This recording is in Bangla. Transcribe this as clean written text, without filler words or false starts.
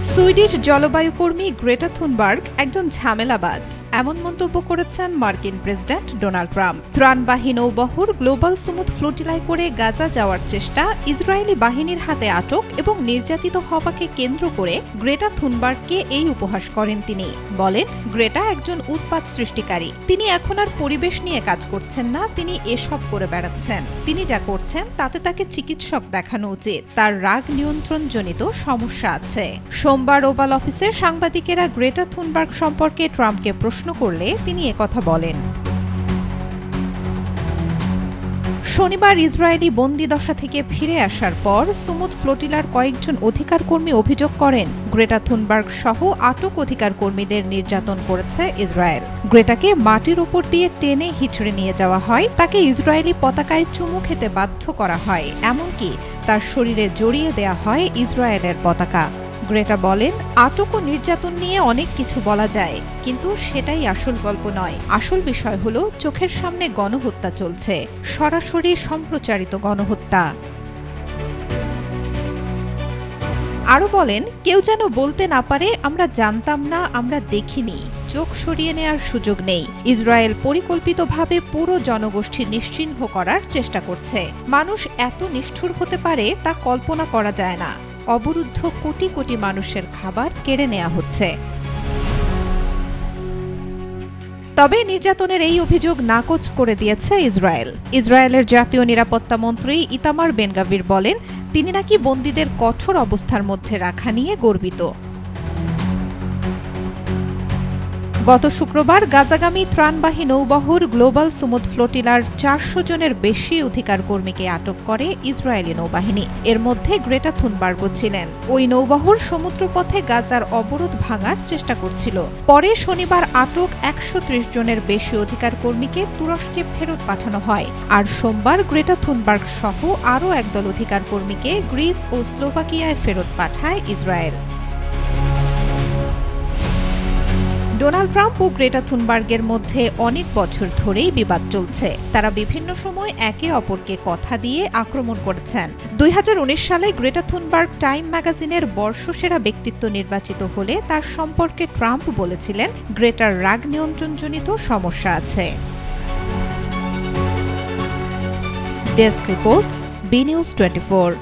সুইডিশ জলবায়ু কর্মী গ্রেটা থুনবার্গ একজন ঝামেলাবাজ এমন মন্তব্য করেছেন মার্কিন প্রেসিডেন্ট ডোনাল্ড ট্রাম্প। ত্রাণবাহী নৌবহর গ্লোবাল সুমুদ ফ্লোটিলায় করে গাজা যাওয়ার চেষ্টা, ইসরায়েলি বাহিনীর হাতে আটক এবং নির্যাতিত হওয়াকে কেন্দ্র করে গ্রেটা থুনবার্গকে এই উপহাস করেন তিনি। বলেন, গ্রেটা একজন উৎপাত সৃষ্টিকারী। তিনি এখন আর পরিবেশ নিয়ে কাজ করছেন না, তিনি এসব করে বেড়াচ্ছেন। তিনি যা করছেন তাতে তাকে চিকিৎসক দেখানো উচিত। তার রাগ নিয়ন্ত্রণজনিত সমস্যা আছে। সোমবার ওভাল অফিসে সাংবাদিকেরা গ্রেটা থুনবার্গ সম্পর্কে ট্রাম্পকে প্রশ্ন করলে তিনি একথা বলেন। শনিবার ইসরায়েলি বন্দিদশা থেকে ফিরে আসার পর সুমুদ ফ্লোটিলার কয়েকজন অধিকার কর্মী অভিযোগ করেন, গ্রেটা থুনবার্গ সহ আটক অধিকার কর্মীদের নির্যাতন করেছে ইসরায়েল। গ্রেটাকে মাটির উপর দিয়ে টেনে হিঁচড়ে নিয়ে যাওয়া হয়, তাকে ইসরায়েলি পতাকায় চুমু খেতে বাধ্য করা হয়, এমনকি তার শরীরে জড়িয়ে দেয়া হয় ইসরায়েলের পতাকা। গ্রেটা বলেন, আটক ও নির্যাতন নিয়ে অনেক কিছু বলা যায়, কিন্তু সেটাই আসল গল্প নয়। আসল বিষয় হলো চোখের সামনে গণহত্যা চলছে, সরাসরি সম্প্রচারিত গণহত্যা। আরও বলেন, কেউ যেন বলতে না পারে আমরা জানতাম না, আমরা দেখিনি। চোখ সরিয়ে নেয়ার সুযোগ নেই। ইসরায়েল পরিকল্পিতভাবে পুরো জনগোষ্ঠী নিশ্চিহ্ন করার চেষ্টা করছে। মানুষ এত নিষ্ঠুর হতে পারে তা কল্পনা করা যায় না। অবরুদ্ধ কোটি কোটি মানুষের খাবার কেড়ে নেওয়া হচ্ছে। তবে নির্যাতনের এই অভিযোগ নাকচ করে দিয়েছে ইসরায়েল। ইসরায়েলের জাতীয় নিরাপত্তা মন্ত্রী ইতামার বেন-গাভির বলেন, তিনি নাকি বন্দীদের কঠোর অবস্থার মধ্যে রাখা নিয়ে গর্বিত। গত শুক্রবার গাজাগামী ত্রাণবাহী নৌবহর গ্লোবাল সুমুদ ফ্লোটিলার 400 জনের বেশি অধিকার কর্মীকে আটক করে ইসরায়েলি নৌবাহিনী। এর মধ্যে গ্রেটা থুনবার্গও ছিলেন। ওই নৌবহর সমুদ্রপথে গাজার অবরোধ ভাঙার চেষ্টা করছিল। পরে শনিবার আটক 130 জনের বেশি অধিকার কর্মীকে তুরস্কে ফেরত পাঠানো হয়। আর সোমবার গ্রেটা থুনবার্গ সহ আরও একদল অধিকার কর্মীকে গ্রিস ও স্লোভাকিয়ায় ফেরত পাঠায় ইসরায়েল। ডোনাল্ড ট্রাম্প ও গ্রেটা থুনবার্গের মধ্যে অনেক বছর ধরেই বিবাদ চলছে। তারা বিভিন্ন সময় একে অপরকে কথা দিয়ে আক্রমণ করেছেন। 2019 সালে গ্রেটা থুনবার্গ টাইম ম্যাগাজিনের বর্ষসেরা ব্যক্তিত্ব নির্বাচিত হলে তার সম্পর্কে ট্রাম্প বলেছিলেন, গ্রেটার রাগ নিয়ন্ত্রণজনিত সমস্যা আছে। Desk report, B news 24।